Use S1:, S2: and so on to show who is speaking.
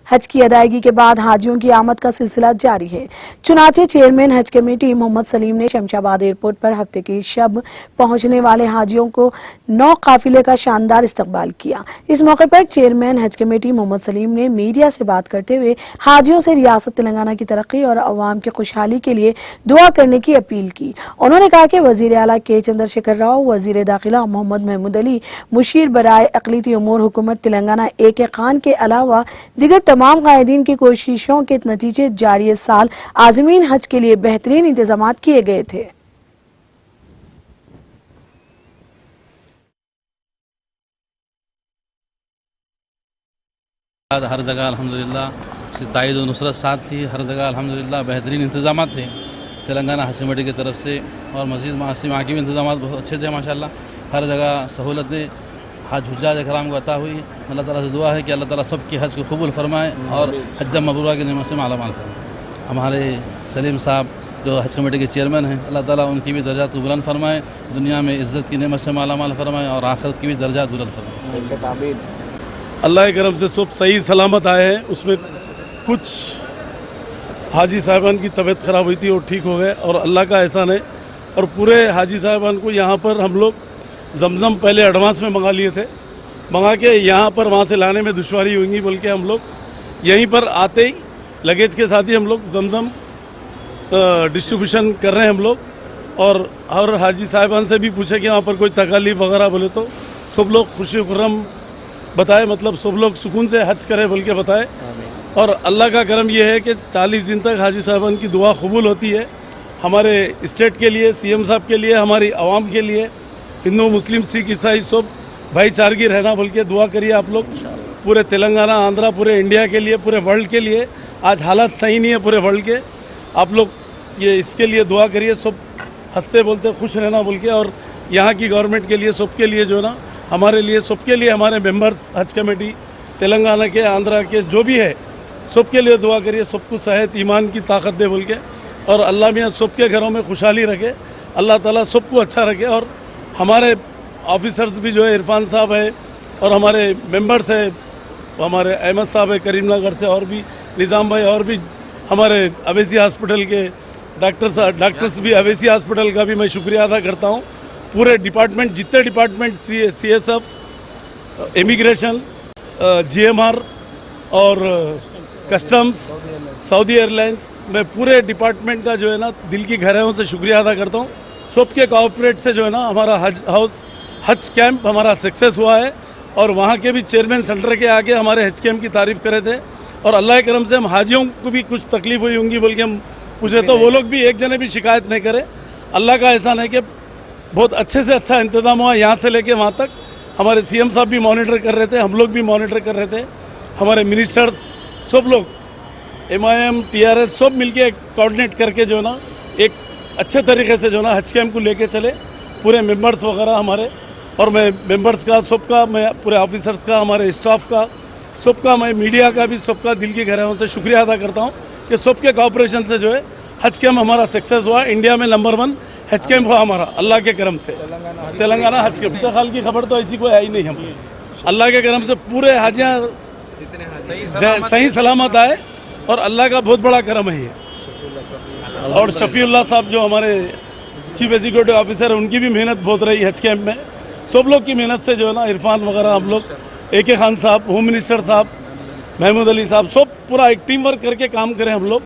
S1: हज की अदायगी के बाद हाजियों की आमद का सिलसिला जारी है। चुनाचे चेयरमैन हज कमेटी मोहम्मद सलीम ने शमशाबाद एयरपोर्ट पर हफ्ते की शब पहुंचने वाले हाजियों को 9 काफिले का शानदार इस्तकबाल किया। इस मौके पर चेयरमैन हज कमेटी मोहम्मद सलीम ने मीडिया से बात करते हुए हाजियों से रियासत तेलंगाना की तरक्की और अवाम की खुशहाली के लिए दुआ करने की अपील की। उन्होंने कहा कि वजीर आला के चंद्रशेखर राव, वजीर दाखिला मोहम्मद महमूद अली, मुशीर बराए अक़लियती उमूर हुकूमत तेलंगाना AK खान के अलावा दिगर तमाम कायदीन की कोशिशों के नतीजे जारी साल आज़मीन हज के लिए बेहतरीन इंतजाम किए गए थे।
S2: हर जगह अल्हम्दुलिल्लाह ताईद नुसरत साथ थी। हर जगह अल्हम्दुलिल्लाह बेहतरीन इंतजाम थे तेलंगाना हज कमेटी की तरफ से, और मस्जिद मासी वहाँ के भी इंतजाम बहुत अच्छे थे माशाल्लाह। हर जगह सहूलतें हज हुज्जाज कराम को अता हुई। अल्लाह ताला से दुआ है कि अल्लाह ताला सबकी हज को कबूल फरमाए और हज मबरूरा की नेमत से मालामाल फरमाए। हमारे सलीम साहब जो हज कमेटी के चेयरमैन हैं, अल्लाह ताला उनकी भी दर्जात को बुलंद फरमाए, दुनिया में इज़्ज़त की नेमत से मालामाल फरमाए और आखिरत की भी दर्जात बुलंद फरमाए।
S3: अल्लाह के करम से सब सही सलामत आए हैं। उसमें कुछ हाजी साहिबान की तबीयत ख़राब हुई थी और ठीक हो गए, और अल्लाह का एहसान है। और पूरे हाजी साहिबान को यहाँ पर हम लोग जमज़म पहले एडवांस में मंगा लिए थे, मंगा के यहाँ पर वहाँ से लाने में दुश्वारी होंगी बोल के हम लोग यहीं पर आते ही लगेज के साथ ही हम लोग जमज़म डिस्ट्रीब्यूशन कर रहे हैं हम लोग। और हाजी साहिबान से भी पूछे कि वहाँ पर कोई तकलीफ़ वगैरह बोले तो सब लोग खुशी खुर्रम बताए, मतलब सब लोग सुकून से हज करें बोल के बताए। और अल्लाह का करम यह है कि 40 दिन तक हाजी साहबान की दुआ कबूल होती है। हमारे स्टेट के लिए, CM साहब के लिए, हमारी आवाम के लिए, हिंदू मुस्लिम सिख ईसाई सब भाईचारगी रहना बोल के दुआ करिए आप लोग। पूरे तेलंगाना, आंध्रा, पूरे इंडिया के लिए, पूरे वर्ल्ड के लिए आज हालात सही नहीं है पूरे वर्ल्ड के। आप लोग ये इसके लिए दुआ करिए, सब हंसते बोलते खुश रहना बोल के। और यहाँ की गवर्नमेंट के लिए, सबके लिए जो ना, हमारे लिए, सबके लिए, हमारे मेंबर्स हज कमेटी तेलंगाना के, आंध्रा के जो भी है, सबके लिए दुआ करिए, सबको सेहत ईमान की ताकत दे बोल के। और अल्लाह मियाँ सबके घरों में खुशहाली रखे, अल्लाह ताला सबको अच्छा रखे। और हमारे ऑफिसर्स भी जो है, इरफान साहब है, और हमारे मेंबर्स है, हमारे अहमद साहब है करीमनगर से, और भी निज़ाम भाई, और भी हमारे अवेसी हॉस्पिटल के डॉक्टर्स भी, अवेसी हॉस्पिटल का भी मैं शुक्रिया अदा करता हूँ। पूरे डिपार्टमेंट, जितने डिपार्टमेंट CSF, इमिग्रेशन, GMR और कस्टम्स, सऊदी एयरलाइंस, मैं पूरे डिपार्टमेंट का जो है ना दिल की गहराइयों से शुक्रिया अदा करता हूँ। सबके कोऑपरेट से जो है ना हमारा हज कैंप हमारा सक्सेस हुआ है। और वहाँ के भी चेयरमैन सेंटर के आके हमारे हज कैंप की तारीफ़ करे थे। और अल्लाह के करम से हम हाजियों को भी कुछ तकलीफ हुई होंगी बोल के हम पूछे तो वो लोग भी एक जने भी शिकायत नहीं करे। अल्लाह का एहसान है कि बहुत अच्छे से अच्छा इंतज़ाम हुआ। यहाँ से लेके वहाँ तक हमारे CM साहब भी मॉनिटर कर रहे थे, हम लोग भी मॉनिटर कर रहे थे, हमारे मिनिस्टर्स सब लोग, MIM, TRS सब मिलके कोऑर्डिनेट करके जो ना एक अच्छे तरीके से जो ना हज कैंप को लेके चले। पूरे मेंबर्स वगैरह हमारे, और मैं मेंबर्स का सबका, मैं पूरे ऑफिसर्स का, हमारे स्टाफ का, सबका, मैं मीडिया का भी सबका दिल की गहराइयों से शुक्रिया अदा करता हूँ कि सबके कोऑपरेशन से जो है हज कैंप हमारा सक्सेस हुआ। इंडिया में नंबर 1 हज कैंप हुआ हमारा अल्लाह के करम से। तेलंगाना हज कैंप इंतकाल की खबर तो ऐसी कोई है ही नहीं। हम अल्लाह के करम से पूरे हाजियाँ सही सलामत आए, और अल्लाह का बहुत बड़ा करम है ये। और शफीउल्लाह साहब जो हमारे चीफ एग्जीक्यूटिव ऑफिसर है, उनकी भी मेहनत बहुत रही हज कैंप में। सब लोग की मेहनत से जो है ना, इरफान वगैरह, हम लोग, AK खान साहब, होम मिनिस्टर साहब, महमूद अली साहब, सब पूरा एक टीम वर्क करके काम करें हम लोग।